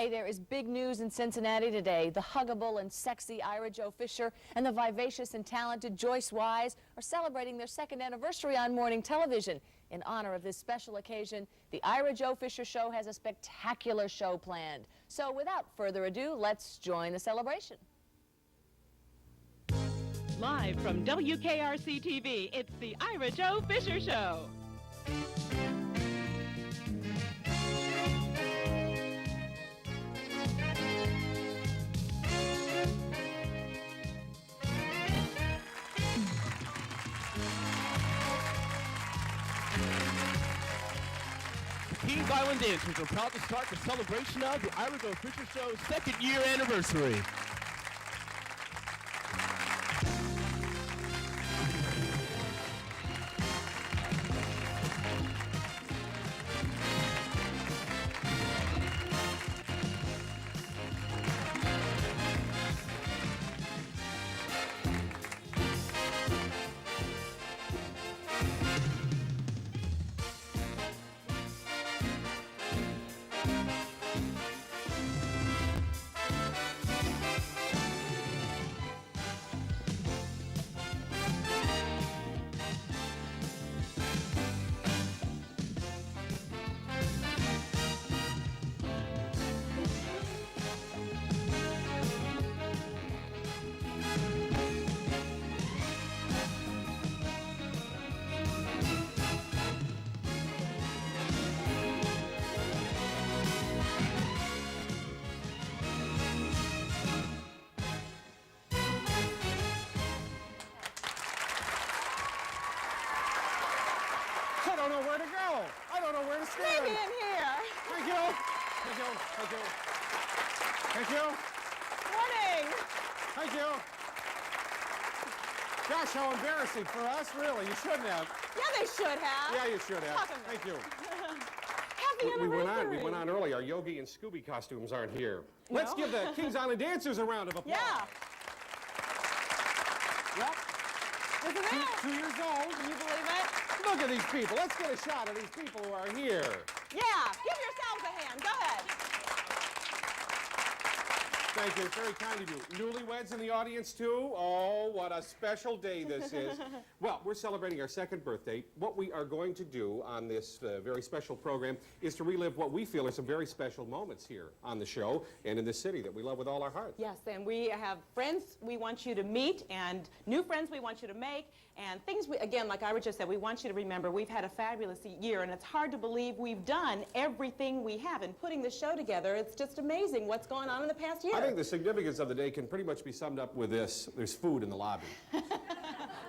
Hey, there is big news in Cincinnati today. The huggable and sexy Ira Joe Fisher and the vivacious and talented Joyce Wise are celebrating their second anniversary on morning television. In honor of this special occasion, the Ira Joe Fisher Show has a spectacular show planned. So without further ado, let's join the celebration. Live from WKRC-TV, it's the Ira Joe Fisher Show. Kings Island Dancers are proud to start the celebration of the Ira Joe Fisher Show's second-year anniversary. I don't know where to go. I don't know where to stand. Maybe in here. Thank you. Thank you. Thank you. Thank you. Morning. Thank you. Gosh, how embarrassing for us, really. You shouldn't have. Yeah, they should have. Yeah, you should have. Talk a minute. Thank you. Happy We anniversary. went on early. Our Yogi and Scooby costumes aren't here. Let's give the Kings Island Dancers a round of applause. Yeah. Yep. Isn't it? 2 years old. Can you believe it? Look at these people. Let's get a shot of these people who are here. Yeah. Give yourselves a hand. Go ahead. Thank you. Very kind of you. Newlyweds in the audience, too? Oh, what a special day this is. Well, we're celebrating our second birthday. What we are going to do on this very special program is to relive what we feel are some very special moments here on the show and in this city that we love with all our hearts. Yes, and we have friends we want you to meet and new friends we want you to make and things, again, like Ira just said, we want you to remember we've had a fabulous year and it's hard to believe we've done everything we have. And putting the show together, it's just amazing what's going on in the past year. I think the significance of the day can pretty much be summed up with this. There's food in the lobby.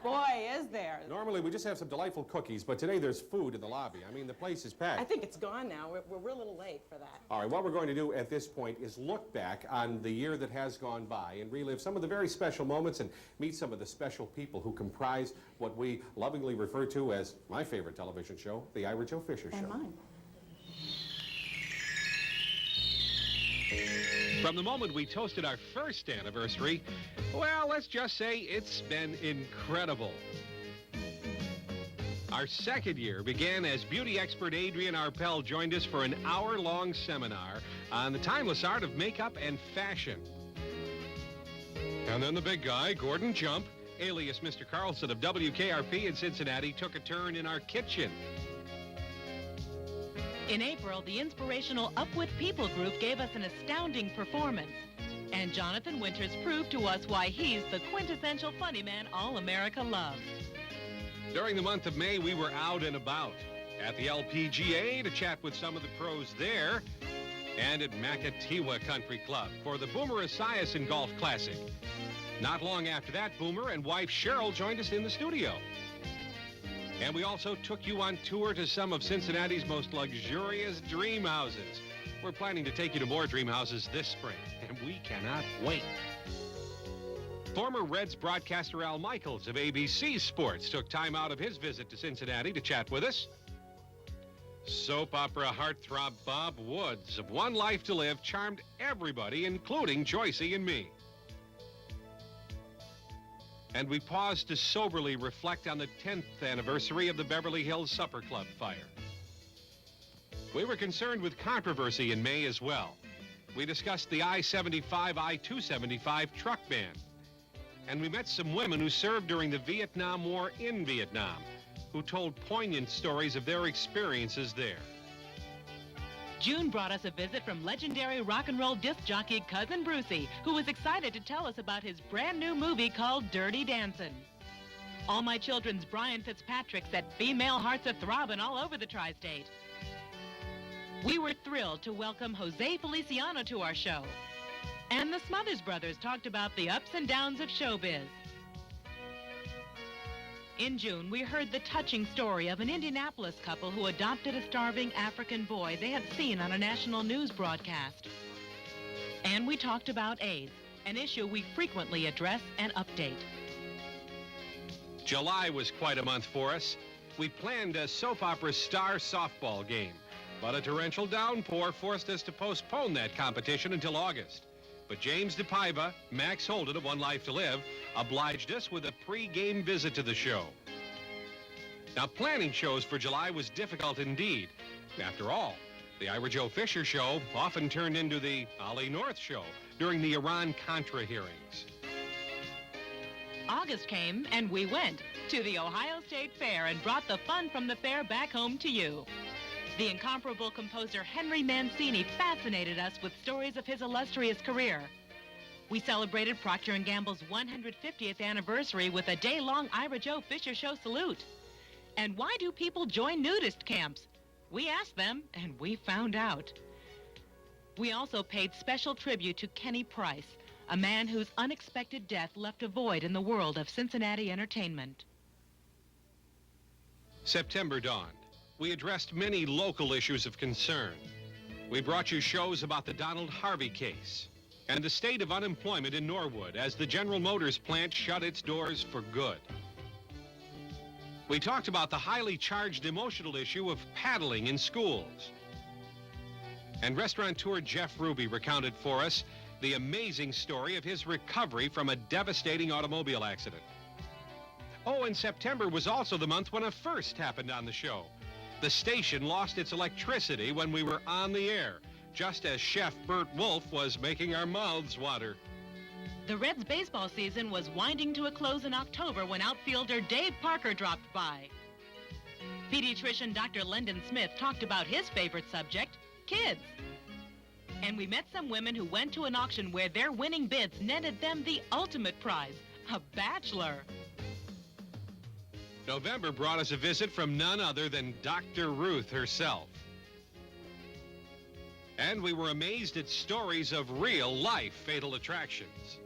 Boy, is there. Normally, we just have some delightful cookies, but today there's food in the lobby. I mean, the place is packed. I think it's gone now. We're a little late for that. All right, what we're going to do at this point is look back on the year that has gone by and relive some of the very special moments and meet some of the special people who comprise what we lovingly refer to as my favorite television show, The Ira Joe Fisher Show. And mine. From the moment we toasted our first anniversary, well, let's just say it's been incredible. Our second year began as beauty expert Adrienne Arpel joined us for an hour-long seminar on the timeless art of makeup and fashion. And then the big guy, Gordon Jump, alias Mr. Carlson of WKRP in Cincinnati, took a turn in our kitchen. In April, the inspirational Up With People group gave us an astounding performance. And Jonathan Winters proved to us why he's the quintessential funny man all America loves. During the month of May, we were out and about at the LPGA to chat with some of the pros there and at Makatiwa Country Club for the Boomer Esiason Golf Classic. Not long after that, Boomer and wife Cheryl joined us in the studio. And we also took you on tour to some of Cincinnati's most luxurious dream houses. We're planning to take you to more dream houses this spring, and we cannot wait. Former Reds broadcaster Al Michaels of ABC Sports took time out of his visit to Cincinnati to chat with us. Soap opera heartthrob Bob Woods of One Life to Live charmed everybody, including Joycey and me. And we paused to soberly reflect on the 10th anniversary of the Beverly Hills Supper Club fire. We were concerned with controversy in May as well. We discussed the I-75, I-275 truck ban. And we met some women who served during the Vietnam War in Vietnam, who told poignant stories of their experiences there. June brought us a visit from legendary rock and roll disc jockey Cousin Brucey, who was excited to tell us about his brand new movie called Dirty Dancin'. All My Children's Brian Fitzpatrick set female hearts a-throbbing all over the tri-state. We were thrilled to welcome Jose Feliciano to our show. And the Smothers Brothers talked about the ups and downs of showbiz. In June, we heard the touching story of an Indianapolis couple who adopted a starving African boy they had seen on a national news broadcast. And we talked about AIDS, an issue we frequently address and update. July was quite a month for us. We planned a soap opera star softball game, but a torrential downpour forced us to postpone that competition until August. But James DePaiva, Max Holden of One Life to Live, obliged us with a pre-game visit to the show. Now, planning shows for July was difficult indeed. After all, the Ira Joe Fisher Show often turned into the Ollie North Show during the Iran-Contra hearings. August came and we went to the Ohio State Fair and brought the fun from the fair back home to you. The incomparable composer Henry Mancini fascinated us with stories of his illustrious career. We celebrated Procter & Gamble's 150th anniversary with a day-long Ira Joe Fisher Show salute. And why do people join nudist camps? We asked them, and we found out. We also paid special tribute to Kenny Price, a man whose unexpected death left a void in the world of Cincinnati entertainment. September dawned. We addressed many local issues of concern. We brought you shows about the Donald Harvey case and the state of unemployment in Norwood as the General Motors plant shut its doors for good. We talked about the highly charged emotional issue of paddling in schools. And restaurateur Jeff Ruby recounted for us the amazing story of his recovery from a devastating automobile accident. Oh, and September was also the month when a first happened on the show. The station lost its electricity when we were on the air, just as Chef Bert Wolf was making our mouths water. The Reds' baseball season was winding to a close in October when outfielder Dave Parker dropped by. Pediatrician Dr. Lyndon Smith talked about his favorite subject, kids. And we met some women who went to an auction where their winning bids netted them the ultimate prize, a bachelor. November brought us a visit from none other than Dr. Ruth herself. And we were amazed at stories of real-life fatal attractions.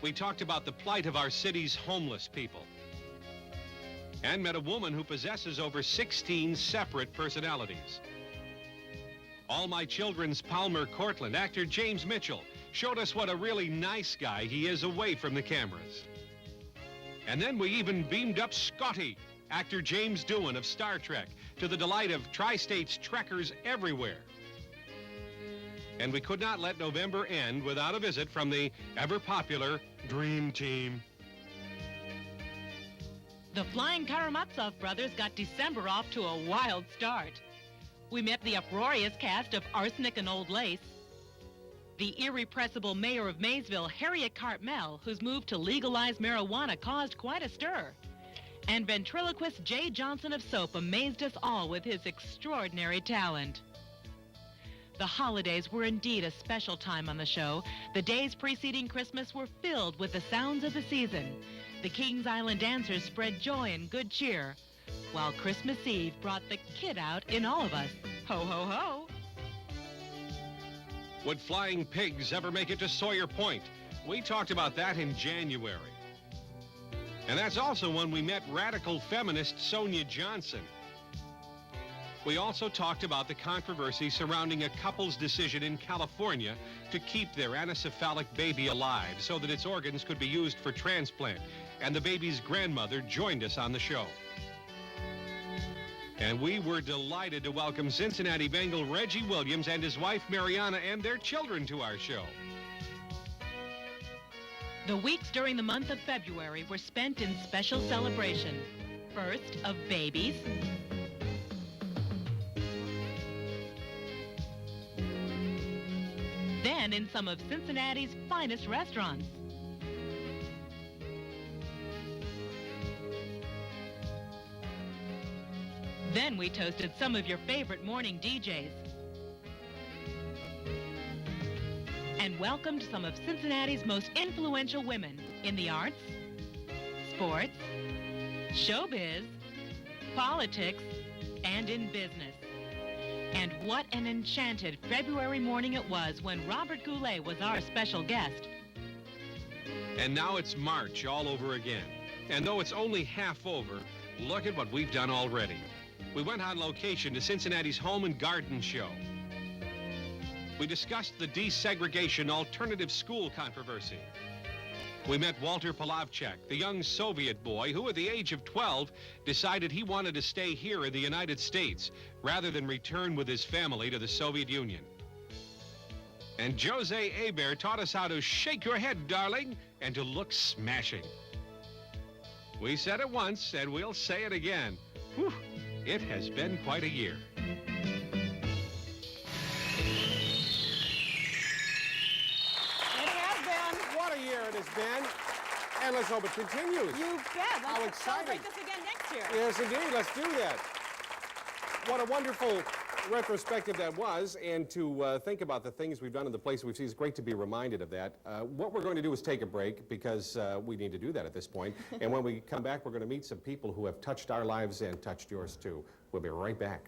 We talked about the plight of our city's homeless people and met a woman who possesses over 16 separate personalities. All My Children's Palmer Cortland, actor James Mitchell, showed us what a really nice guy he is away from the cameras. And then we even beamed up Scotty, actor James Doohan of Star Trek, to the delight of Tri-State's trekkers everywhere. And we could not let November end without a visit from the ever-popular Dream Team. The Flying Karamazov brothers got December off to a wild start. We met the uproarious cast of Arsenic and Old Lace, the irrepressible mayor of Maysville, Harriet Cartmel, whose move to legalize marijuana caused quite a stir, and ventriloquist Jay Johnson of Soap amazed us all with his extraordinary talent. The holidays were indeed a special time on the show. The days preceding Christmas were filled with the sounds of the season. The Kings Island dancers spread joy and good cheer, while Christmas Eve brought the kid out in all of us. Ho, ho, ho! Would flying pigs ever make it to Sawyer Point? We talked about that in January. And that's also when we met radical feminist Sonia Johnson. We also talked about the controversy surrounding a couple's decision in California to keep their anencephalic baby alive so that its organs could be used for transplant. And the baby's grandmother joined us on the show. And we were delighted to welcome Cincinnati Bengal Reggie Williams and his wife Mariana and their children to our show. The weeks during the month of February were spent in special celebration. First, of babies. then in some of Cincinnati's finest restaurants. Then we toasted some of your favorite morning DJs. And welcomed some of Cincinnati's most influential women in the arts, sports, showbiz, politics, and in business. And what an enchanted February morning it was when Robert Goulet was our special guest. And now it's March all over again. And though it's only half over, look at what we've done already. We went on location to Cincinnati's Home and Garden Show. We discussed the desegregation alternative school controversy. We met Walter Polavchek, the young Soviet boy who at the age of 12 decided he wanted to stay here in the United States rather than return with his family to the Soviet Union. And Jose Hebert taught us how to shake your head, darling, and to look smashing. We said it once, and we'll say it again. Whew, it has been quite a year. What a year it has been. And let's hope it continues. You bet. How Let's exciting. celebrate this again next year. Yes, indeed. Let's do that. What a wonderful retrospective that was, and to think about the things we've done in the places we've seen. It's great to be reminded of that. What we're going to do is take a break because we need to do that at this point. And when we come back, we're going to meet some people who have touched our lives and touched yours too. We'll be right back.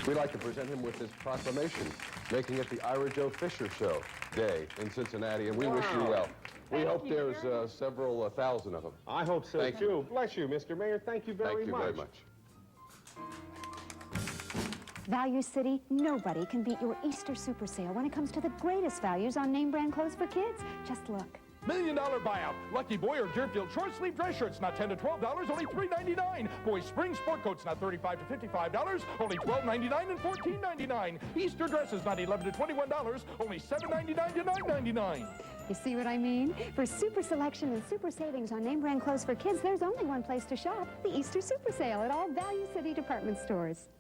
We'd like to present him with his proclamation, making it the Ira Joe Fisher Show Day in Cincinnati, and we wish you well. We hope there's several thousand of them. I hope so, Thank too. you. Bless you, Mr. Mayor. Thank you very much. Thank you very much. Value City, nobody can beat your Easter super sale when it comes to the greatest values on name brand clothes for kids. Just look. $1 Million buyout. Lucky Boy or Deerfield short sleeve dress shirts, not $10 to $12, only $3.99. Boys spring sport coats, not $35 to $55, only $12.99 and $14.99. Easter dresses, not $11 to $21, only $7.99 to $9.99. You see what I mean? For super selection and super savings on name brand clothes for kids, there's only one place to shop, the Easter Super Sale at all Value City department stores.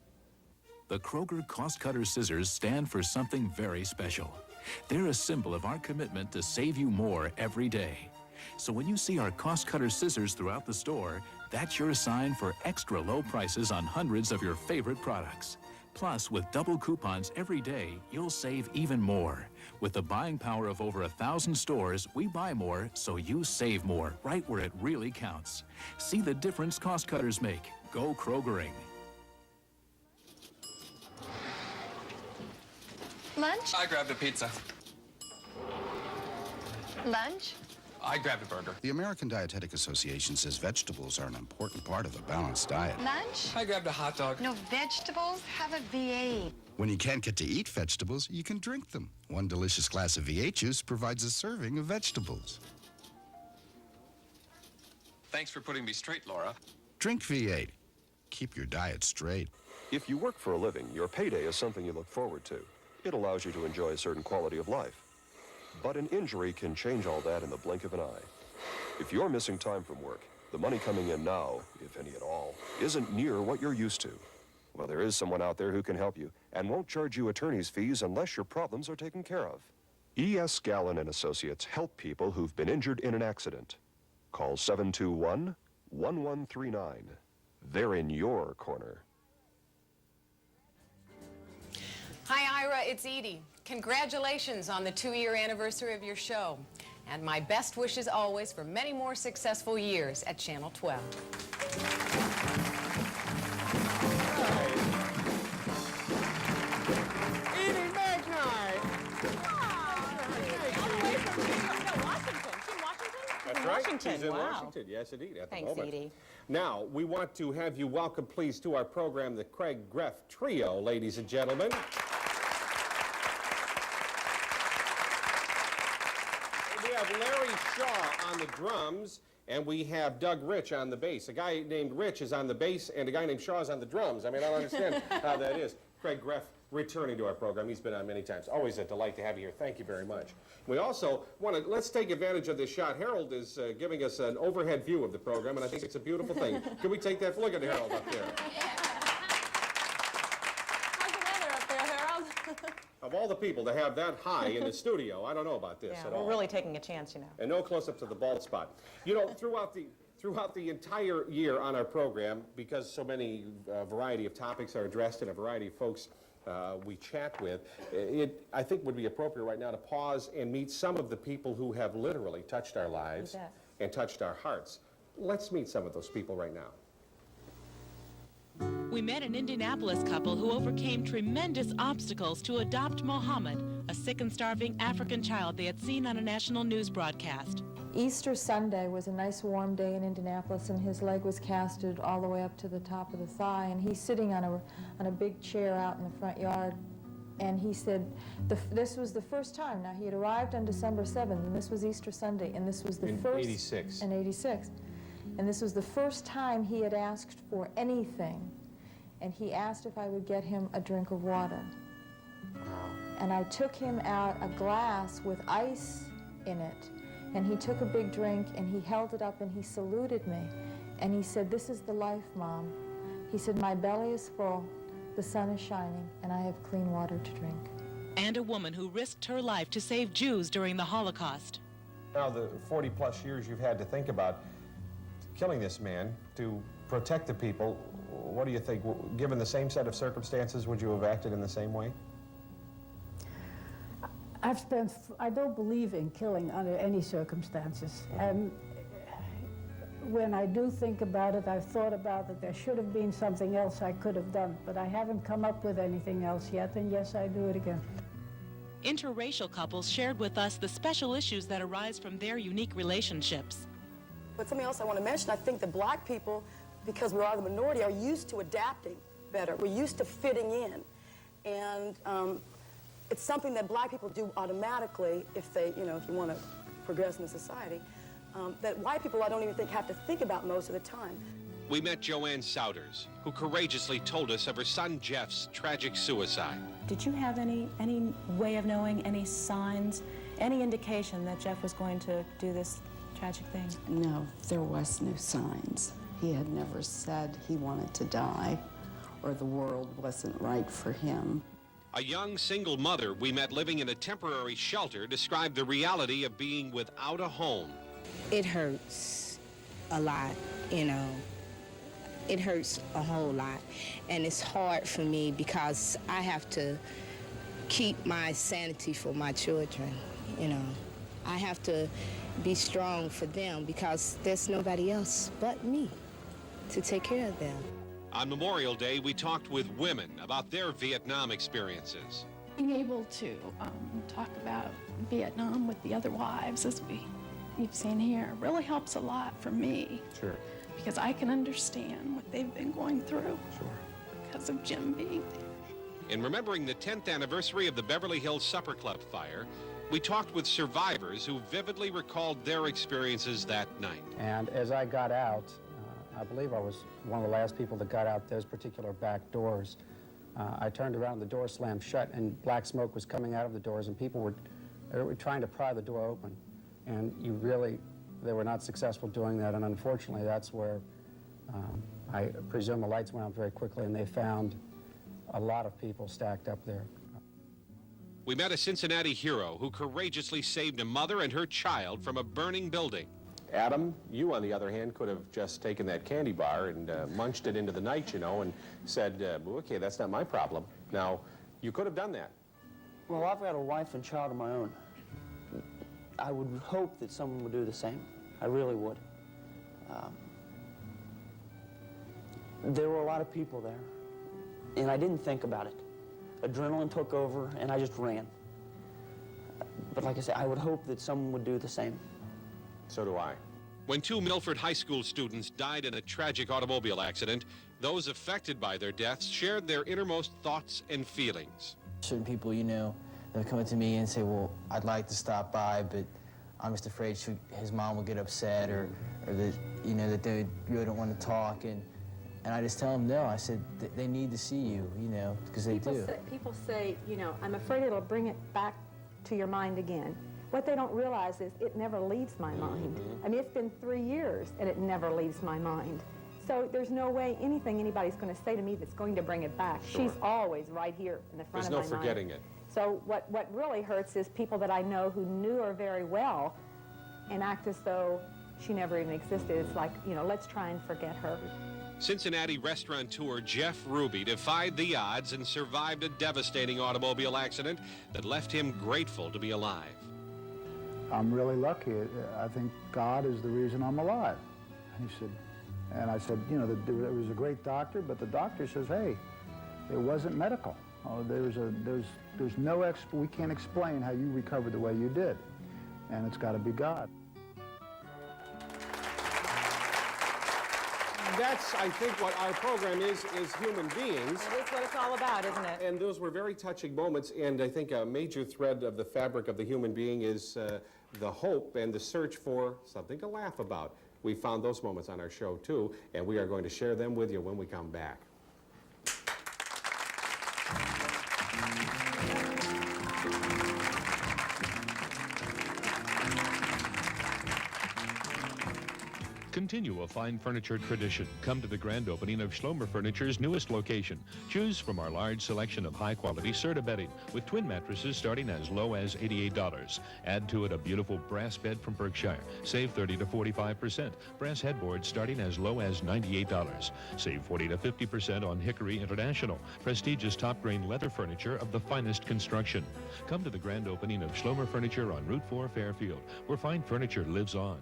The Kroger Cost Cutter Scissors stand for something very special. They're a symbol of our commitment to save you more every day. So when you see our Cost Cutter Scissors throughout the store, that's your sign for extra low prices on hundreds of your favorite products. Plus, with double coupons every day, you'll save even more. With the buying power of over 1,000 stores, we buy more, so you save more, right where it really counts. See the difference Cost Cutters make. Go Krogering. Lunch? I grabbed a pizza. Lunch? I grabbed a burger. The American Dietetic Association says vegetables are an important part of a balanced diet. Lunch? I grabbed a hot dog. No vegetables? Have a V8. When you can't get to eat vegetables, you can drink them. One delicious glass of V8 juice provides a serving of vegetables. Thanks for putting me straight, Laura. Drink V8. Keep your diet straight. If you work for a living, your payday is something you look forward to. It allows you to enjoy a certain quality of life. But an injury can change all that in the blink of an eye. If you're missing time from work, the money coming in now, if any at all, isn't near what you're used to. Well, there is someone out there who can help you and won't charge you attorney's fees unless your problems are taken care of. E.S. Gallon and Associates help people who've been injured in an accident. Call 721-1139. They're in your corner. Hi, Ira, it's Edie. Congratulations on the 2-year anniversary of your show. And my best wishes always for many more successful years at Channel 12. Edie Magnite! All the way from Washington. She's in Washington? That's in right. Washington. She's in Wow. Washington. Yes, indeed, at the Thanks, moment. Edie. Now, we want to have you welcome, please, to our program, the Craig Greff Trio, ladies and gentlemen. We have Larry Shaw on the drums, and we have Doug Rich on the bass. A guy named Rich is on the bass, and a guy named Shaw is on the drums. I mean, I don't understand how that is. Craig Greff, returning to our program. He's been on many times. Always a delight to have you here. Thank you very much. We also want to, let's take advantage of this shot. Harold is giving us an overhead view of the program, and I think it's a beautiful thing. Can we take that? Look at Harold up there. How's the weather up there, Harold? Of all the people to have that high in the studio, I don't know about this at all. We're really taking a chance, you know. And no close-ups of the bald spot. You know, throughout the entire year on our program, because so many variety of topics are addressed and a variety of folks we chat with, I think would be appropriate right now to pause and meet some of the people who have literally touched our lives and touched our hearts. Let's meet some of those people right now. We met an Indianapolis couple who overcame tremendous obstacles to adopt Mohammed, a sick and starving African child they had seen on a national news broadcast. Easter Sunday was a nice warm day in Indianapolis, and his leg was casted all the way up to the top of the thigh, and he's sitting on a big chair out in the front yard. And he said this was the first time. Now, he had arrived on December 7th, and this was Easter Sunday, and this was the first... In 86. In 86. And this was the first time he had asked for anything. And he asked if I would get him a drink of water. Wow. And I took him out a glass with ice in it. And he took a big drink, and he held it up, and he saluted me. And he said, "This is the life, Mom." He said, "My belly is full, the sun is shining, and I have clean water to drink." And a woman who risked her life to save Jews during the Holocaust. Now, the 40-plus years you've had to think about killing this man to protect the people, what do you think? Given the same set of circumstances, would you have acted in the same way? I don't believe in killing under any circumstances. And when I do think about it, I've thought about that there should have been something else I could have done, but I haven't come up with anything else yet, and yes, I do it again. Interracial couples shared with us the special issues that arise from their unique relationships. But something else I want to mention, I think that black people, because we are the minority, are used to adapting better. We're used to fitting in. And it's something that black people do automatically if they, you know, if you want to progress in the society, that white people I don't even think have to think about most of the time. We met Joanne Souders, who courageously told us of her son Jeff's tragic suicide. Did you have any way of knowing, any signs, any indication that Jeff was going to do this tragic thing? No, there was no signs. He had never said he wanted to die or the world wasn't right for him. A young single mother we met living in a temporary shelter described the reality of being without a home. It hurts a lot, you know. It hurts a whole lot. And it's hard for me because I have to keep my sanity for my children, you know. I have to be strong for them because there's nobody else but me to take care of them. On Memorial Day, we talked with women about their Vietnam experiences. Being able to talk about Vietnam with the other wives, as you've seen here, really helps a lot for me. Sure. Because I can understand what they've been going through. Sure. Because of Jim being there. In remembering the 10th anniversary of the Beverly Hills Supper Club fire, we talked with survivors who vividly recalled their experiences that night. And as I got out, I believe I was one of the last people that got out those particular back doors. I turned around, the door slammed shut, and black smoke was coming out of the doors, and people were trying to pry the door open. And they were not successful doing that, and unfortunately, that's where I presume the lights went out very quickly, and they found a lot of people stacked up there. We met a Cincinnati hero who courageously saved a mother and her child from a burning building. Adam, you, on the other hand, could have just taken that candy bar and munched it into the night, you know, and said, okay, that's not my problem. Now, you could have done that. Well, I've got a wife and child of my own. I would hope that someone would do the same. I really would. There were a lot of people there, and I didn't think about it. Adrenaline took over, and I just ran. But like I said, I would hope that someone would do the same. So do I. When 2 Milford High School students died in a tragic automobile accident, those affected by their deaths shared their innermost thoughts and feelings. Certain people, you know, they'll come up to me and say, well, I'd like to stop by, but I'm just afraid his mom will get upset or that, you know, that they really don't want to talk. And And I just tell them no. I said, they need to see you, you know, because they do. People say, you know, I'm afraid it'll bring it back to your mind again. What they don't realize is it never leaves my mind. I mean, it's been 3 years and it never leaves my mind. So there's no way anybody's going to say to me that's going to bring it back. Sure. She's always right here in the front of my mind. There's no forgetting it. So what really hurts is people that I know who knew her very well and act as though she never even existed. It's like, you know, let's try and forget her. Cincinnati restaurateur Jeff Ruby defied the odds and survived a devastating automobile accident that left him grateful to be alive. I'm really lucky. I think God is the reason I'm alive. He said, and I said, you know, there was a great doctor, but the doctor says, hey, it wasn't medical. Oh, there's no we can't explain how you recovered the way you did, and it's got to be God. That's, I think, what our program is human beings. That is what it's all about, isn't it? And those were very touching moments, and I think a major thread of the fabric of the human being is the hope and the search for something to laugh about. We found those moments on our show, too, and we are going to share them with you when we come back. Continue a fine furniture tradition. Come to the grand opening of Schlomer Furniture's newest location. Choose from our large selection of high-quality Serta bedding with twin mattresses starting as low as $88. Add to it a beautiful brass bed from Berkshire. Save 30 to 45%. Brass headboards starting as low as $98. Save 40 to 50% on Hickory International. Prestigious top-grain leather furniture of the finest construction. Come to the grand opening of Schlomer Furniture on Route 4 Fairfield, where fine furniture lives on.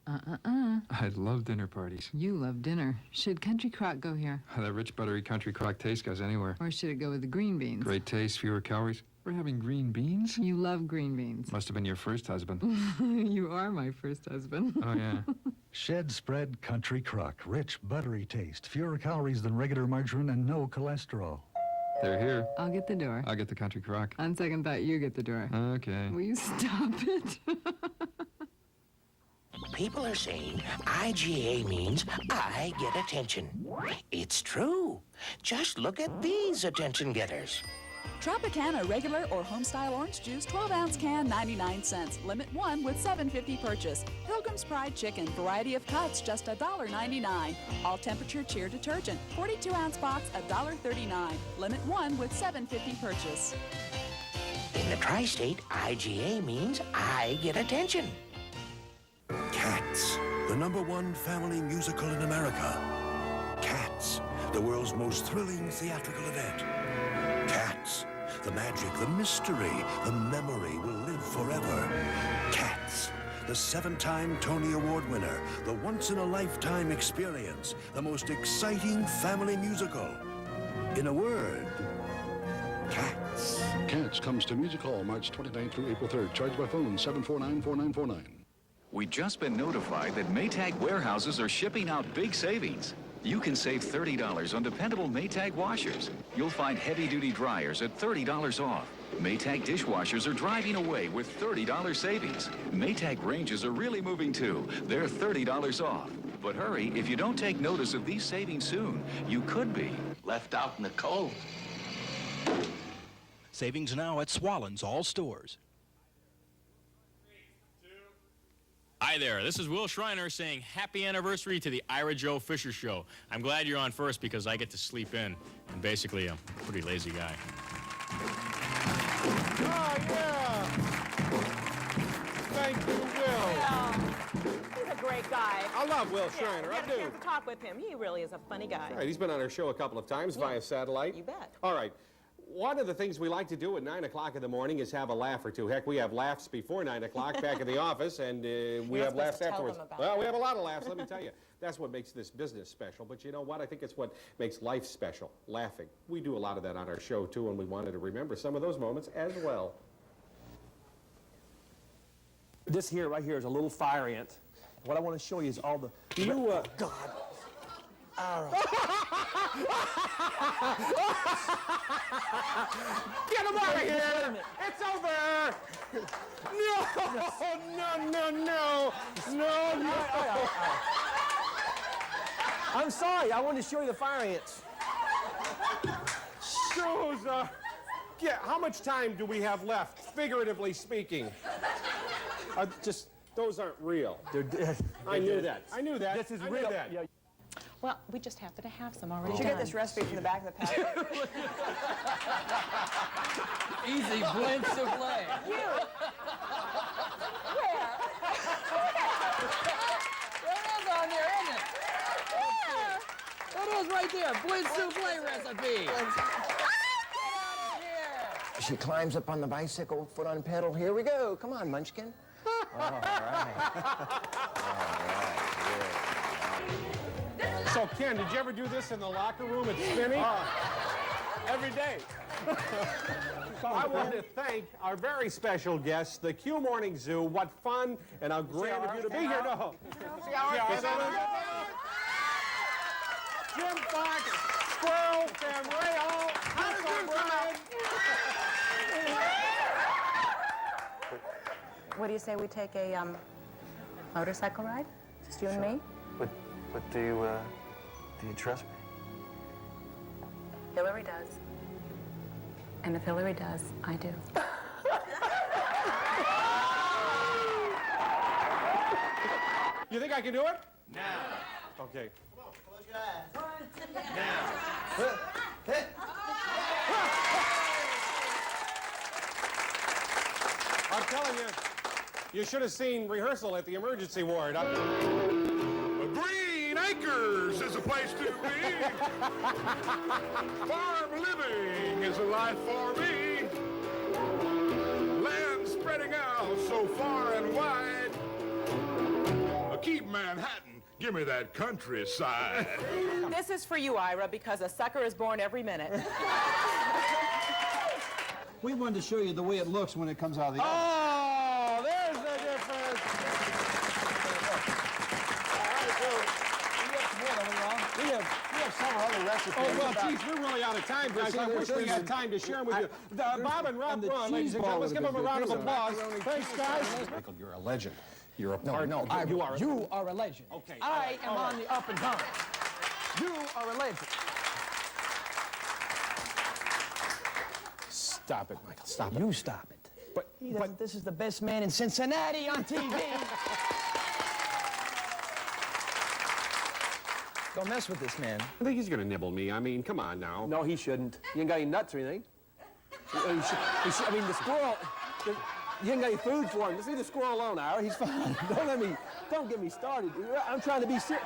I love dinner parties. You love dinner. Should Country Crock go here? That rich, buttery Country Crock taste goes anywhere. Or should it go with the green beans? Great taste, fewer calories. We're having green beans? You love green beans. Must have been your first husband. You are my first husband. Oh, yeah. Shed Spread Country Crock. Rich, buttery taste. Fewer calories than regular margarine and no cholesterol. They're here. I'll get the door. I'll get the Country Crock. On second thought, you get the door. Okay. Will you stop it? People are saying IGA means I get attention. It's true. Just look at these attention getters. Tropicana regular or homestyle orange juice, 12-ounce can, 99 cents. Limit 1 with $7.50 purchase. Pilgrim's Pride chicken, variety of cuts, just $1.99. All temperature cheer detergent, 42-ounce box, $1.39. Limit 1 with $7.50 purchase. In the tri-state, IGA means I get attention. Cats, the #1 family musical in America. Cats, the world's most thrilling theatrical event. Cats, the magic, the mystery, the memory will live forever. Cats, the 7-time Tony Award winner, the once-in-a-lifetime experience, the most exciting family musical. In a word, Cats. Cats comes to Music Hall March 29th through April 3rd. Charge by phone 749-4949. We've just been notified that Maytag warehouses are shipping out big savings. You can save $30 on dependable Maytag washers. You'll find heavy-duty dryers at $30 off. Maytag dishwashers are driving away with $30 savings. Maytag ranges are really moving too. They're $30 off. But hurry, if you don't take notice of these savings soon, you could be left out in the cold. Savings now at Swallen's all stores. Hi there, this is Will Schreiner saying happy anniversary to the Ira Joe Fisher Show. I'm glad you're on first because I get to sleep in, and basically I'm a pretty lazy guy. Oh, yeah! Thank you, Will. Well, he's a great guy. I love Will Schreiner, I I do. chance to talk with him. He really is a funny guy. All right, he's been on our show a couple of times via satellite. You bet. All right. One of the things we like to do at 9 o'clock in the morning is have a laugh or two. Heck, we have laughs before 9 o'clock back in the office, and we have laughs afterwards. Well, we have a lot of laughs, let me tell you. That's what makes this business special. But you know what? I think it's what makes life special, laughing. We do a lot of that on our show, too, and we wanted to remember some of those moments as well. This here, right here, is a little fire ant. What I want to show you is all the... God. All right. Get him out of here! It's over! No! No! I'm sorry. I wanted to show you the fire ants. Suze, yeah, how much time do we have left, figuratively speaking? Just, those aren't real. They're dead. I knew that. I knew that. This is I knew real. that. Yeah. Well, we just happen to have some already Did you done. get this recipe from the back of the package? Easy blend souffle. You! Where? There it is on there, isn't it? Where? It is right there. Blend souffle recipe. She climbs up on the bicycle, foot on pedal. Here we go. Come on, Munchkin. All right. So, Ken, did you ever do this in the locker room at Spinny? Every day. So I want to thank our very special guests, the Q Morning Zoo. What fun and how grand of you to be here. No. Jim Fox, Squirrel, Sam Ray Hall, What do you say we take a motorcycle ride? Just you and me? But do you trust me? Hillary does. And if Hillary does, I do. You think I can do it? No. Okay. Come on, close your eyes. I'm telling you, you should have seen rehearsal at the emergency ward. Green Acres is a place to be. Farm living is a life for me. Land spreading out so far and wide. Keep Manhattan, give me that countryside. This is for you, Ira, because a sucker is born every minute. We wanted to show you the way it looks when it comes out of the oven. Oh, there's the difference. We have several other recipes. Oh, well, geez, we're really out of time, guys. I wish we had time to share them with you. Bob and Rob Braun, ladies and gentlemen, let's give them a round of applause. Thanks, guys. Michael, you're a legend. You're a No, partner. no, You are a legend. Okay. I am on the up and coming. You are a legend. Stop it, Michael. Stop it. You stop it. But this is the best man in Cincinnati on TV. Don't mess with this man. I think he's going to nibble me. I mean, come on now. No, he shouldn't. You ain't got any nuts or anything. I mean, the squirrel. You ain't got any food for him. Just leave the squirrel alone, Ira. He's fine. Don't get me started. I'm trying to be serious.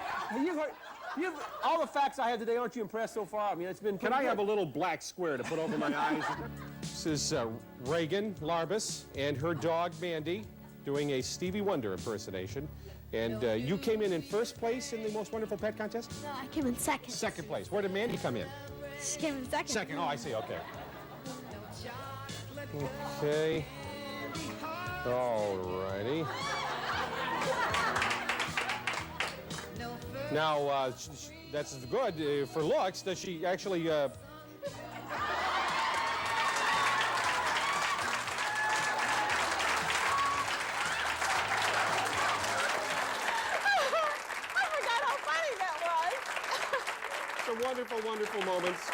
All the facts I have today, aren't you impressed so far? I mean, it's been. Can I have a little black square to put over my eyes? This is Reagan Larbus and her dog, Mandy, doing a Stevie Wonder impersonation. And you came in first place in the Most Wonderful Pet Contest? No, I came in second. Second place. Where did Mandy come in? She came in second. Second. Oh, I see. Okay. Okay. All righty. Now, that's good for looks. Does she actually... Some wonderful, wonderful moments.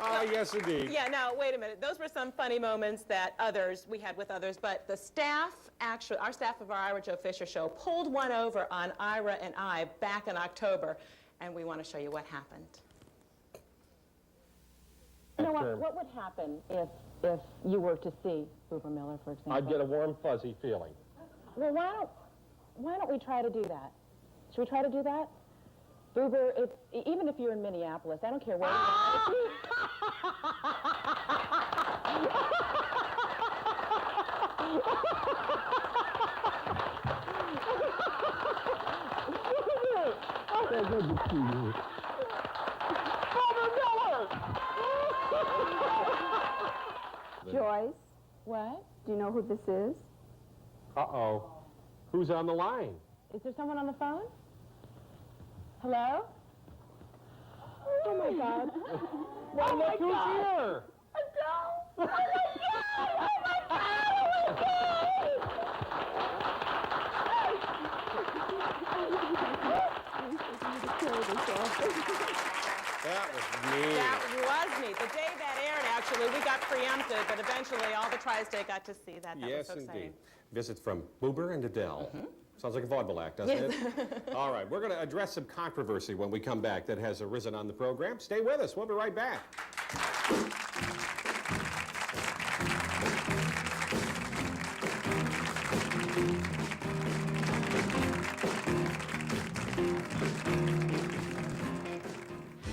Ah, yes, indeed. Yeah, now, wait a minute. Those were some funny moments that we had with others, but the staff, actually, our staff of our Ira Joe Fisher Show pulled one over on Ira and I back in October, and we want to show you what happened. You know what would happen if you were to see Boober Miller, for example? I'd get a warm, fuzzy feeling. Well, why don't we try to do that? Should we try to do that? Boober, even if you're in Minneapolis, I don't care where you are. Joyce, what? do you know who this is? Uh-oh. Who's on the line? Is there someone on the phone? Hello? Oh, my God. Well, look who's here. Oh, my God! Oh, my God! you to carry this off. That was neat. That was neat. The day that aired, actually, we got preempted, but eventually all the Tri-State got to see that. That Yes, was so indeed. exciting. Visits from Boober and Adele. Sounds like a vaudeville act, doesn't it? All right, we're going to address some controversy when we come back that has arisen on the program. Stay with us. We'll be right back.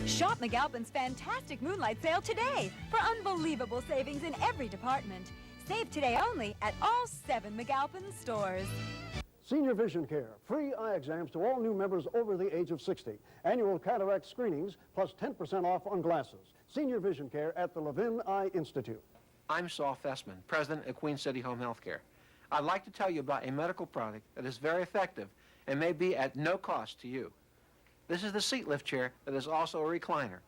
Shop McAlpin's fantastic Moonlight Sale today for unbelievable savings in every department. Save today only at all 7 McAlpin stores. Senior Vision Care, free eye exams to all new members over the age of 60. Annual cataract screenings plus 10% off on glasses. Senior Vision Care at the Levin Eye Institute. I'm Saul Fessman, president of Queen City Home Healthcare. I'd like to tell you about a medical product that is very effective and may be at no cost to you. This is the seat lift chair that is also a recliner.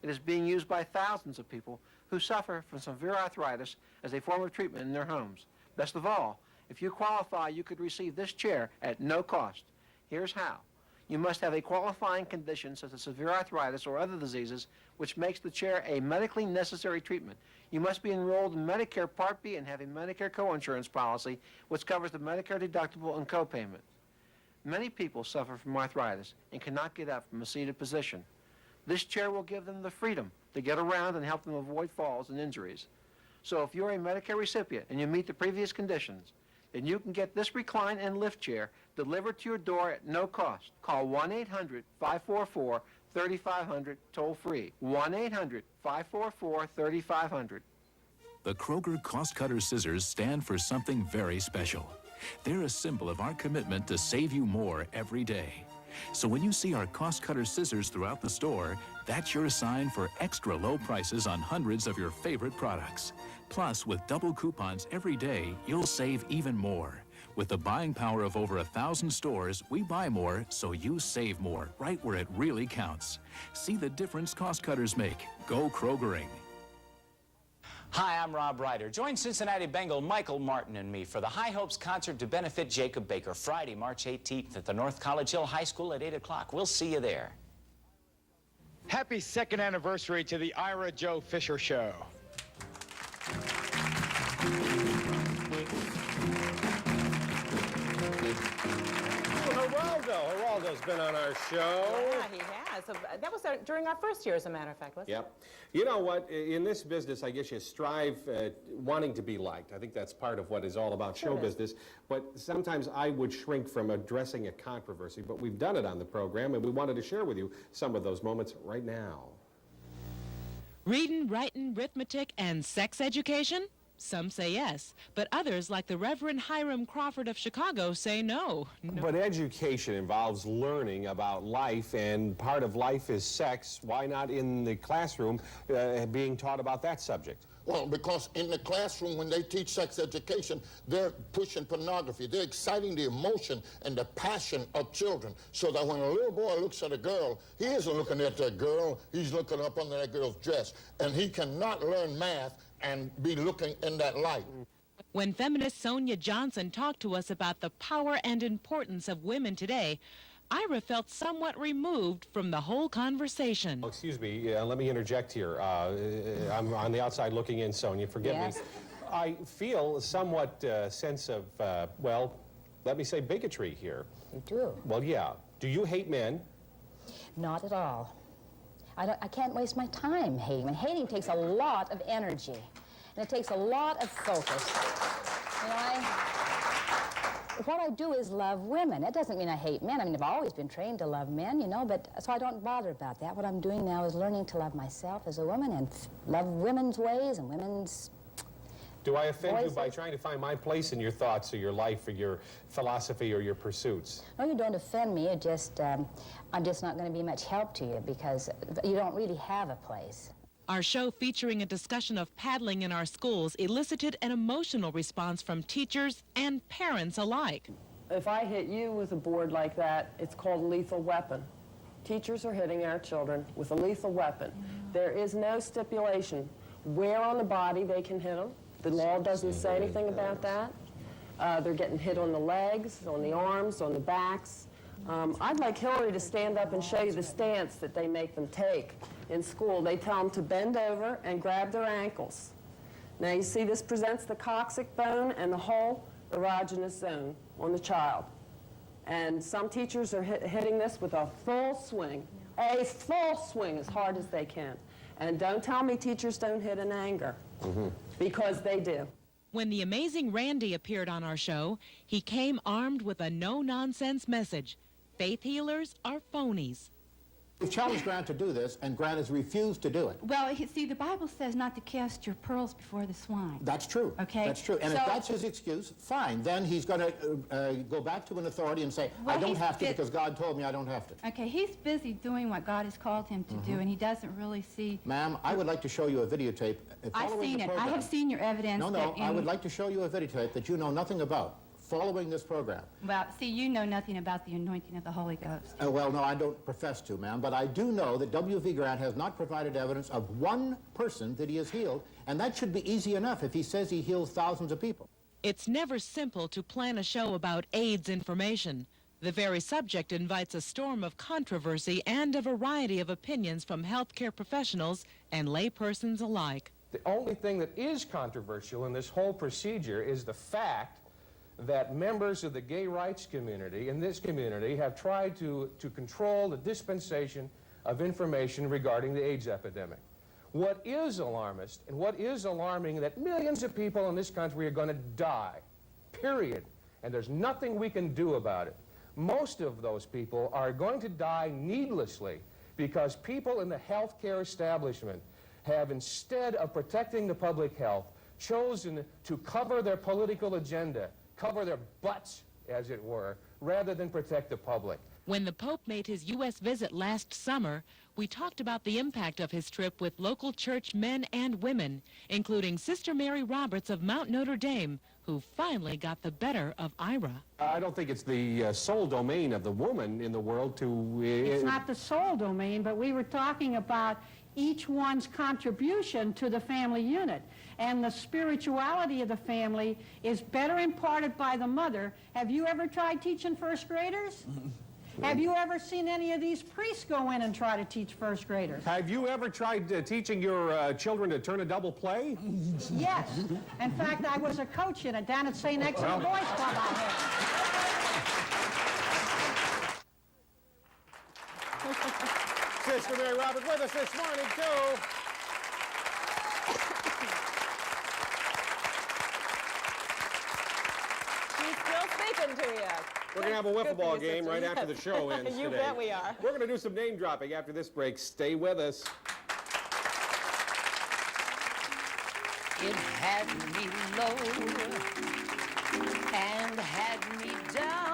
It is being used by thousands of people who suffer from severe arthritis as a form of treatment in their homes. Best of all, if you qualify, you could receive this chair at no cost. Here's how. You must have a qualifying condition such as severe arthritis or other diseases which makes the chair a medically necessary treatment. You must be enrolled in Medicare Part B and have a Medicare coinsurance policy which covers the Medicare deductible and copayment. Many people suffer from arthritis and cannot get up from a seated position. This chair will give them the freedom to get around and help them avoid falls and injuries. So if you're a Medicare recipient and you meet the previous conditions, then you can get this recline and lift chair delivered to your door at no cost. Call 1-800-544-3500 toll free. 1-800-544-3500. The Kroger Cost Cutter Scissors stand for something very special. They're a symbol of our commitment to save you more every day. So when you see our Cost Cutter Scissors throughout the store, that's your sign for extra low prices on hundreds of your favorite products. Plus, with double coupons every day, you'll save even more. With the buying power of over 1,000 stores, we buy more, so you save more, right where it really counts. See the difference Cost Cutters make. Go Krogering. Hi, I'm Rob Ryder. Join Cincinnati Bengal Michael Martin and me for the High Hopes concert to benefit Jacob Baker, Friday, March 18th at the North College Hill High School at 8 o'clock. We'll see you there. Happy second anniversary to the Ira Joe Fisher Show. Geraldo's been on our show. Yeah, he has. That was during our first year, as a matter of fact, wasn't it? Yep. You know what? In this business, I guess you strive wanting to be liked. I think that's part of what is all about show business. But sometimes I would shrink from addressing a controversy, but we've done it on the program, and we wanted to share with you some of those moments right now. Reading, writing, arithmetic, and sex education? Some say yes, but others, like the Reverend Hiram Crawford of Chicago, say no. But education involves learning about life, and part of life is sex. Why not in the classroom being taught about that subject? Well, because in the classroom, when they teach sex education, they're pushing pornography. They're exciting the emotion and the passion of children, so that when a little boy looks at a girl, he isn't looking at that girl, he's looking up under that girl's dress. And he cannot learn math and be looking in that light. When feminist Sonia Johnson talked to us about the power and importance of women today, Ira felt somewhat removed from the whole conversation. Oh, excuse me, let me interject here. I'm on the outside looking in, Sonia, forgive me. I feel somewhat sense of, well, let me say bigotry here. You do? Well, yeah. Do you hate men? Not at all. I can't waste my time hating. And hating takes a lot of energy, and it takes a lot of focus. You know, what I do is love women. That doesn't mean I hate men. I mean, I've always been trained to love men, you know, but so I don't bother about that. What I'm doing now is learning to love myself as a woman and love women's ways and women's Do I offend you by trying to find my place in your thoughts or your life or your philosophy or your pursuits? No, you don't offend me. It just, I'm just not going to be much help to you because you don't really have a place. Our show, featuring a discussion of paddling in our schools, elicited an emotional response from teachers and parents alike. If I hit you with a board like that, it's called a lethal weapon. Teachers are hitting our children with a lethal weapon. There is no stipulation where on the body they can hit them. The law doesn't say anything about that. They're getting hit on the legs, on the arms, on the backs. I'd like Hillary to stand up and show you the stance that they make them take in school. They tell them to bend over and grab their ankles. Now you see this presents the coccyx bone and the whole erogenous zone on the child. And some teachers are hitting this with a full swing as hard as they can. And don't tell me teachers don't hit in anger, because they do. When the amazing Randy appeared on our show, he came armed with a no-nonsense message. Faith healers are phonies. We've challenged Grant to do this, and Grant has refused to do it. Well, see, the Bible says not to cast your pearls before the swine. That's true. Okay. That's true. And if that's his excuse, fine. Then he's going to go back to an authority and say, well, I don't have to because God told me I don't have to. Okay, he's busy doing what God has called him to do, and he doesn't really see... Ma'am, I would like to show you a videotape. I've seen it. I have seen your evidence. No, I would like to show you a videotape that you know nothing about, following this program. Well, see, you know nothing about the anointing of the Holy Ghost. Well, no, I don't profess to, ma'am, but I do know that W.V. Grant has not provided evidence of one person that he has healed, and that should be easy enough if he says he heals thousands of people. It's never simple to plan a show about AIDS information. The very subject invites a storm of controversy and a variety of opinions from healthcare professionals and laypersons alike. The only thing that is controversial in this whole procedure is the fact that members of the gay rights community in this community have tried to control the dispensation of information regarding the AIDS epidemic. What is alarmist and what is alarming that millions of people in this country are going to die, period, and there's nothing we can do about it. Most of those people are going to die needlessly because people in the healthcare establishment have, instead of protecting the public health, chosen to cover their political agenda, cover their butts, as it were, rather than protect the public. When the Pope made his U.S. visit last summer, we talked about the impact of his trip with local church men and women, including Sister Mary Roberts of Mount Notre Dame, who finally got the better of Ira. I don't think it's the sole domain of the woman in the world to... It's not the sole domain, but we were talking about each one's contribution to the family unit. And the spirituality of the family is better imparted by the mother. Have you ever tried teaching first graders? Have you ever seen any of these priests go in and try to teach first graders? Have you ever tried teaching your children to turn a double play? Yes. In fact, I was a coach in it down at St. Exeter Boys Club out here. Sister Mary Roberts with us this morning, too. She's still speaking to you. We're going to have a wiffle ball game right after the show ends You today. bet we are. We're going to do some name dropping after this break. Stay with us. It had me low and had me down.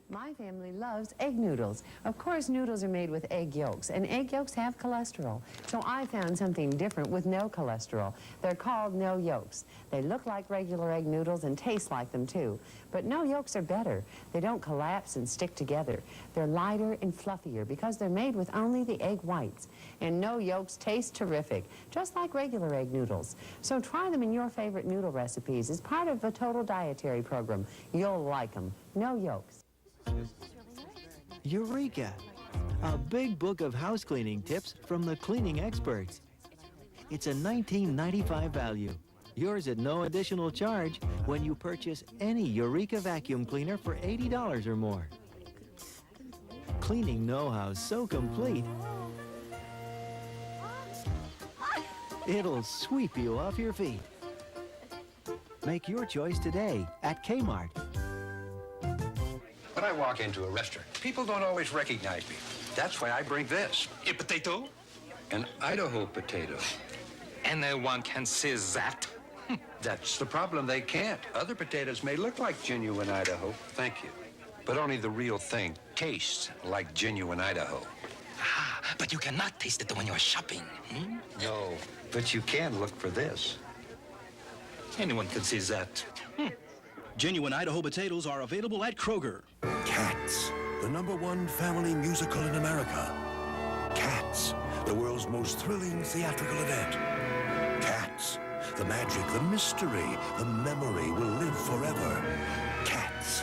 My family loves egg noodles. Of course, noodles are made with egg yolks, and egg yolks have cholesterol. So I found something different with no cholesterol. They're called no yolks. They look like regular egg noodles and taste like them too. But no yolks are better. They don't collapse and stick together. They're lighter and fluffier because they're made with only the egg whites. And no yolks taste terrific, just like regular egg noodles. So try them in your favorite noodle recipes as part of a total dietary program. You'll like them. No yolks. Eureka! A big book of house cleaning tips from the cleaning experts. It's a $19.95 value. Yours at no additional charge when you purchase any Eureka vacuum cleaner for $80 or more. Cleaning know-how so complete, it'll sweep you off your feet. Make your choice today at Kmart. When I walk into a restaurant, people don't always recognize me. That's why I bring this. A potato? An Idaho potato. Anyone can see that. That's the problem. They can't. Other potatoes may look like genuine Idaho. Thank you. But only the real thing tastes like genuine Idaho. Ah, but you cannot taste it when you are shopping. No, but you can look for this. Anyone can see that. Genuine Idaho potatoes are available at Kroger. Cats, the #1 family musical in America. Cats, the world's most thrilling theatrical event. Cats, the magic, the mystery, the memory will live forever. Cats,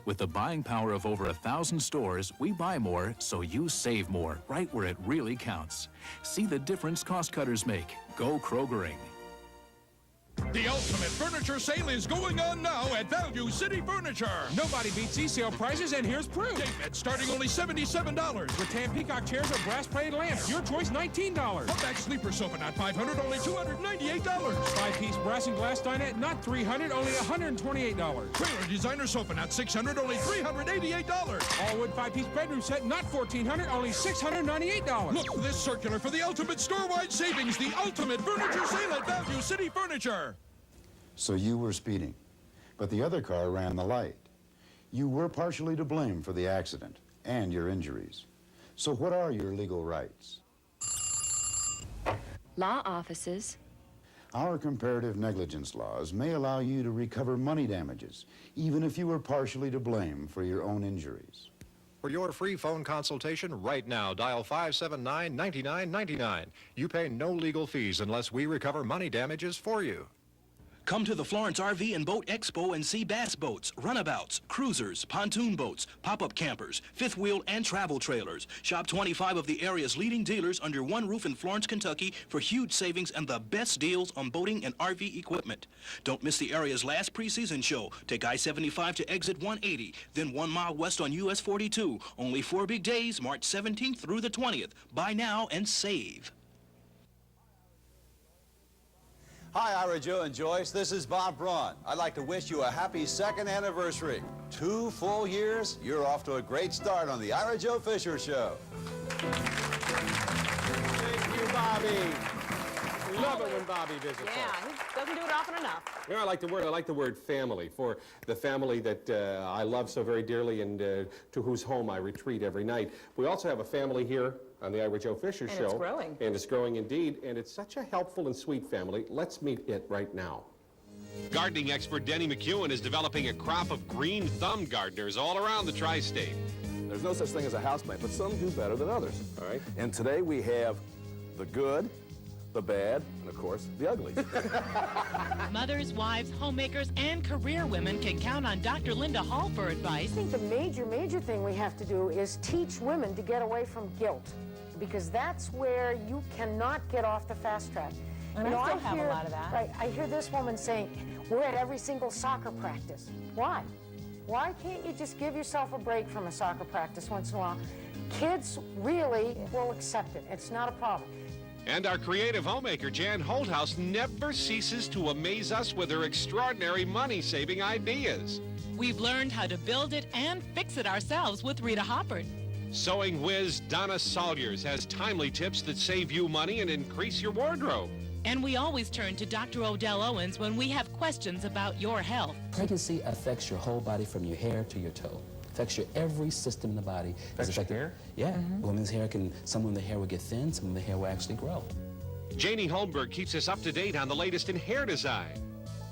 With the buying power of over 1,000 stores, we buy more so you save more, right where it really counts. See the difference cost cutters make. Go Krogering. The ultimate furniture sale is going on now at Value City Furniture. Nobody beats these sale prices, and here's proof. Day bed starting only $77. Rattan peacock chairs or brass-plated lamps, your choice $19. Humpback sleeper sofa, not $500, only $298. Five-piece brass and glass dinette, not $300, only $128. Trailer designer sofa, not $600, only $388. All wood five-piece bedroom set, not $1,400, only $698. Look for this circular for the ultimate store-wide savings, the ultimate furniture sale at Value City Furniture. So you were speeding, but the other car ran the light. You were partially to blame for the accident and your injuries. So what are your legal rights? Law offices. Our comparative negligence laws may allow you to recover money damages, even if you were partially to blame for your own injuries. For your free phone consultation right now, dial 579-9999. You pay no legal fees unless we recover money damages for you. Come to the Florence RV and Boat Expo and see bass boats, runabouts, cruisers, pontoon boats, pop-up campers, fifth wheel and travel trailers. Shop 25 of the area's leading dealers under one roof in Florence, Kentucky for huge savings and the best deals on boating and RV equipment. Don't miss the area's last preseason show. Take I-75 to exit 180, then 1 mile west on US 42. Only 4 big days, March 17th through the 20th. Buy now and save. Hi, Ira Joe and Joyce. This is Bob Braun. I'd like to wish you a happy 2nd anniversary. 2 full years. You're off to a great start on the Ira Joe Fisher Show. Thank you, Bobby. Love it when Bobby visits us. Yeah, he doesn't do it often enough. You know, I like the word family, for the family that I love so very dearly and to whose home I retreat every night. We also have a family here on the Ira Joe Fisher Show. And it's growing. And it's growing indeed, and it's such a helpful and sweet family. Let's meet it right now. Gardening expert Denny McEwen is developing a crop of green-thumbed gardeners all around the tri-state. There's no such thing as a houseplant, but some do better than others. All right. And today we have the good, the bad, and of course, the ugly. Mothers, wives, homemakers, and career women can count on Dr. Linda Hall for advice. I think the major thing we have to do is teach women to get away from guilt, because that's where you cannot get off the fast track. And I still have a lot of that. Right, I hear this woman saying, we're at every single soccer practice. Why? Why can't you just give yourself a break from a soccer practice once in a while? Kids really will accept it. It's not a problem. And our creative homemaker, Jan Holthouse, never ceases to amaze us with her extraordinary money-saving ideas. We've learned how to build it and fix it ourselves with Rita Hoppert. Sewing whiz Donna Salyers has timely tips that save you money and increase your wardrobe. And we always turn to Dr. Odell Owens when we have questions about your health. Pregnancy affects your whole body from your hair to your toe. Affects your every system in the body. Affects your hair? Yeah. Women's hair some of the hair will get thin, some of the hair will actually grow. Janie Holmberg keeps us up to date on the latest in hair design.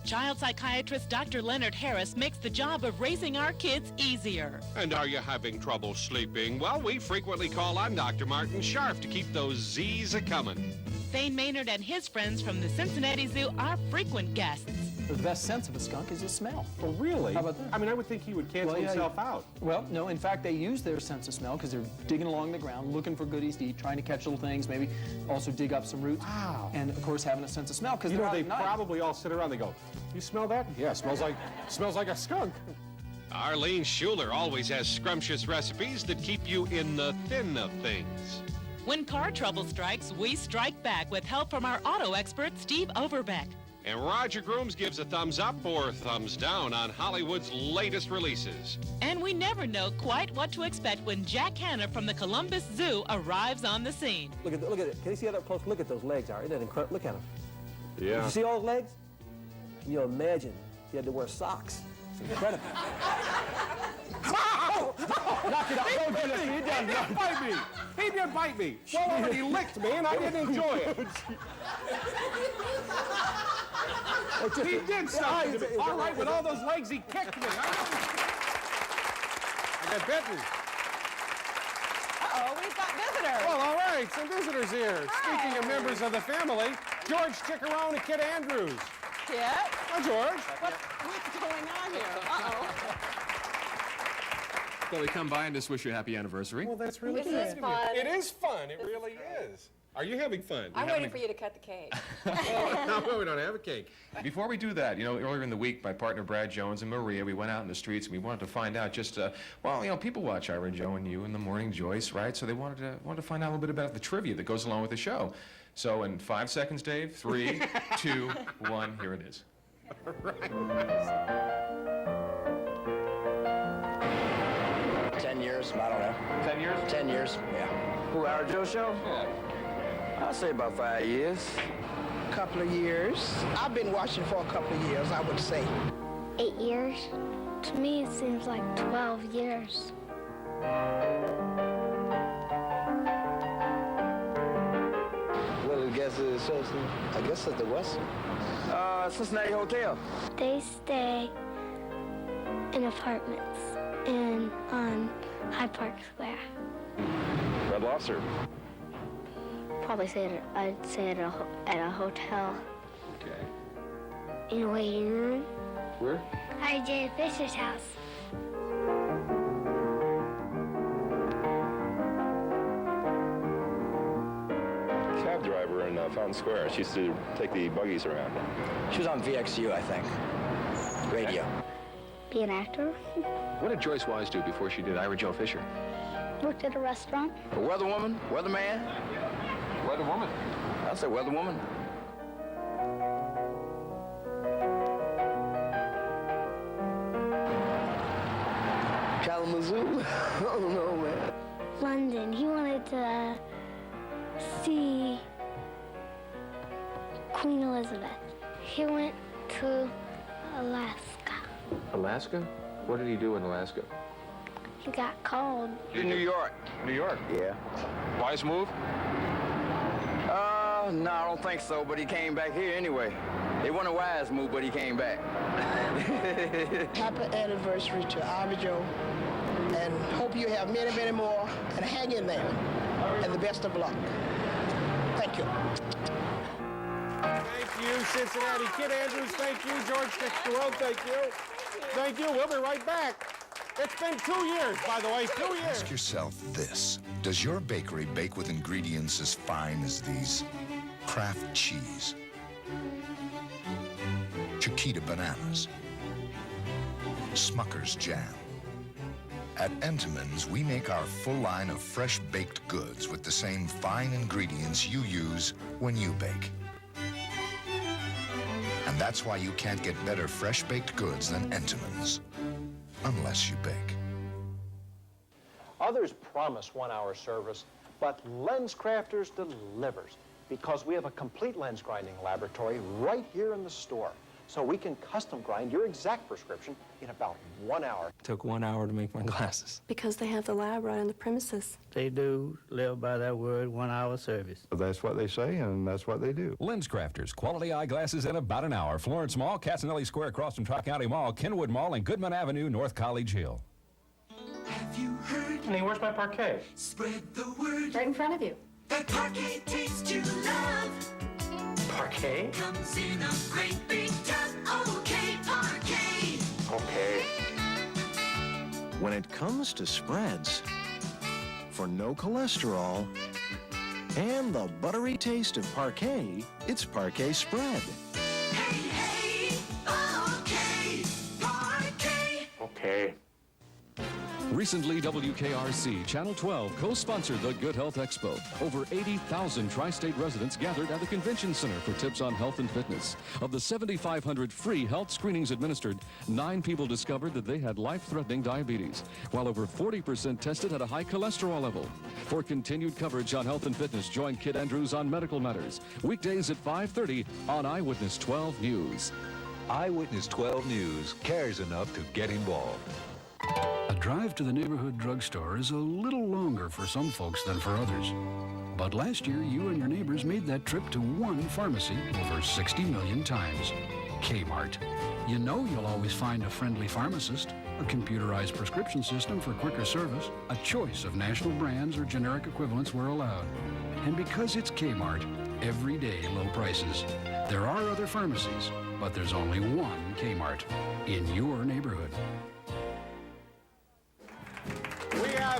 Child psychiatrist Dr. Leonard Harris makes the job of raising our kids easier. And are you having trouble sleeping? Well, we frequently call on Dr. Martin Scharf to keep those Z's a-coming. Thane Maynard and his friends from the Cincinnati Zoo are frequent guests. The best sense of a skunk is his smell. Oh, really? How about that? I mean, I would think he would cancel himself out. Well, no, in fact, they use their sense of smell because they're digging along the ground, looking for goodies to eat, trying to catch little things, maybe also dig up some roots. Wow. And, of course, having a sense of smell because You know, they probably all sit around, they go, you smell that? Yeah, smells like a skunk. Arlene Schuler always has scrumptious recipes that keep you in the thin of things. When car trouble strikes, we strike back with help from our auto expert, Steve Overbeck. And Roger Grooms gives a thumbs up or thumbs down on Hollywood's latest releases. And we never know quite what to expect when Jack Hanna from the Columbus Zoo arrives on the scene. Look at it. Can you see that up close? Look at those legs, Art. Isn't that incredible? Look at them. Yeah. You see all those legs? Can you imagine you had to wear socks? It's incredible. Knock it out. Don't do that. He didn't bite me. He didn't bite me. Well, he licked me, and I didn't enjoy it. He did something to me. All right, with all those legs, he kicked me. I got bitten. Uh-oh, we've got visitors. Well, all right, some visitors here. Hi. Speaking of members of the family, George Chickarone and Kid Andrews. Kid? Hi, George. What's going on here? Uh-oh. Thought we'd come by and just wish you a happy anniversary. Well, that's really This kind is of you. fun. It is fun. It really is. Are you having fun? I'm waiting for you to cut the cake. No, we don't have a cake. Before we do that, earlier in the week, my partner Brad Jones and Maria, we went out in the streets and we wanted to find out just, people watch Ira Joe and you in the morning, Joyce, right? So they wanted to find out a little bit about the trivia that goes along with the show. So in 5 seconds, Dave, 3, 2, 1, here it is. All right. 10 years, I don't know. 10 years? 10 years, yeah. Who, Ira Joe Show? Yeah. I'll say about 5 years. Couple of years. I've been watching for a couple of years, I would say. 8 years. To me, it seems like 12 years. Well, I guess it's at the Western. Cincinnati Hotel. They stay in apartments on Hyde Park Square. Red Lobster. Probably I'd say at a hotel. Okay. In a waiting room. Where? Ira Joe Fisher's house. Cab driver in Fountain Square. She used to take the buggies around. She was on VXU, I think. Radio. Be an actor. What did Joyce Wise do before she did Ira Joe Fisher? Worked at a restaurant. A weatherwoman? Weatherman? Weatherwoman. I'll say weatherwoman. Kalamazoo? I don't know, man. London. He wanted to see Queen Elizabeth. He went to Alaska. Alaska? What did he do in Alaska? He got cold. In New York. New York? Yeah. Wise move? No, I don't think so, but he came back here anyway. It wasn't a wise move, but he came back. Happy anniversary to Ira Joe, and hope you have many, many more, and hang in there, and the best of luck. Thank you. Thank you, Cincinnati. Kid Andrews, thank you. George Textero, thank you. Thank you. We'll be right back. It's been 2 years, by the way, 2 years. Ask yourself this. Does your bakery bake with ingredients as fine as these? Kraft cheese, Chiquita bananas, Smucker's jam. At Entenmann's, we make our full line of fresh baked goods with the same fine ingredients you use when you bake. And that's why you can't get better fresh baked goods than Entenmann's, unless you bake. Others promise 1-hour service, but LensCrafters delivers because we have a complete lens grinding laboratory right here in the store. So we can custom grind your exact prescription in about 1 hour. It took 1 hour to make my glasses. Because they have the lab right on the premises. They do live by that word, 1-hour service. That's what they say, and that's what they do. LensCrafters, quality eyeglasses in about an hour. Florence Mall, Katzenelli Square across from Tri-County Mall, Kenwood Mall, and Goodman Avenue, North College Hill. Have you heard? Honey, where's my parquet? Spread the word. Right in front of you. That parquet taste you love. Parquet? Comes in a great big tub. Okay, parquet. Okay. When it comes to spreads, for no cholesterol and the buttery taste of parquet, it's Parquet Spread. Hey, hey, okay, parquet. Okay. Recently, WKRC Channel 12 co-sponsored the Good Health Expo. Over 80,000 tri-state residents gathered at the Convention Center for tips on health and fitness. Of the 7,500 free health screenings administered, 9 people discovered that they had life-threatening diabetes, while over 40% tested had a high cholesterol level. For continued coverage on health and fitness, join Kid Andrews on Medical Matters. Weekdays at 5:30 on Eyewitness 12 News. Eyewitness 12 News cares enough to get involved. A drive to the neighborhood drugstore is a little longer for some folks than for others. But last year, you and your neighbors made that trip to one pharmacy over 60 million times. Kmart. You know you'll always find a friendly pharmacist, a computerized prescription system for quicker service, a choice of national brands or generic equivalents were allowed. And because it's Kmart, everyday low prices. There are other pharmacies, but there's only one Kmart in your neighborhood.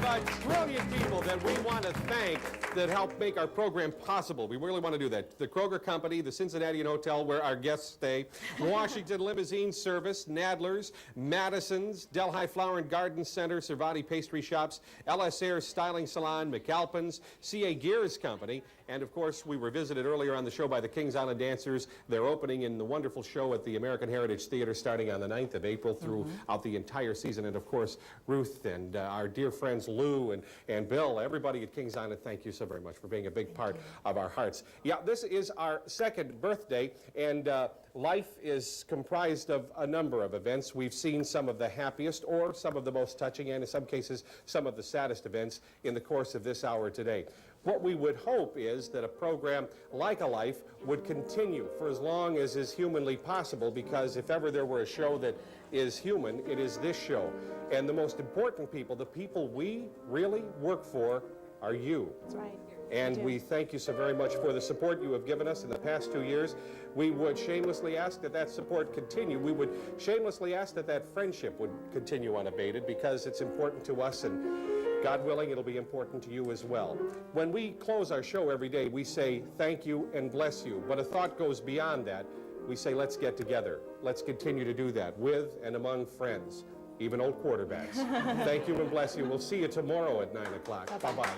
have brilliant people that we want to thank that help make our program possible. We really want to do that. The Kroger Company, the Cincinnati Hotel where our guests stay, Washington Limousine Service, Nadler's, Madison's, Delhi Flower and Garden Center, Cervati Pastry Shops, LS Air Styling Salon, McAlpin's, CA Gears Company, and of course we were visited earlier on the show by the Kings Island Dancers. They're opening in the wonderful show at the American Heritage Theater starting on the 9th of April throughout the entire season. And of course Ruth and our dear friends Lou and Bill, everybody at Kings Island, thank you so very much for being a big part of our hearts. Yeah, this is our second birthday, and life is comprised of a number of events. We've seen some of the happiest or some of the most touching, and in some cases some of the saddest events in the course of this hour today. What we would hope is that a program like A Life would continue for as long as is humanly possible, because if ever there were a show that is human, it is this show. And the most important people, the people we really work for, are you. That's right. And we thank you so very much for the support you have given us in the past 2 years. We would shamelessly ask that that support continue. We would shamelessly ask that that friendship would continue unabated, because it's important to us, and God willing, it'll be important to you as well. When we close our show every day, we say thank you and bless you. But a thought goes beyond that. We say let's get together. Let's continue to do that with and among friends, even old quarterbacks. Thank you and bless you. We'll see you tomorrow at 9 o'clock. Bye-bye.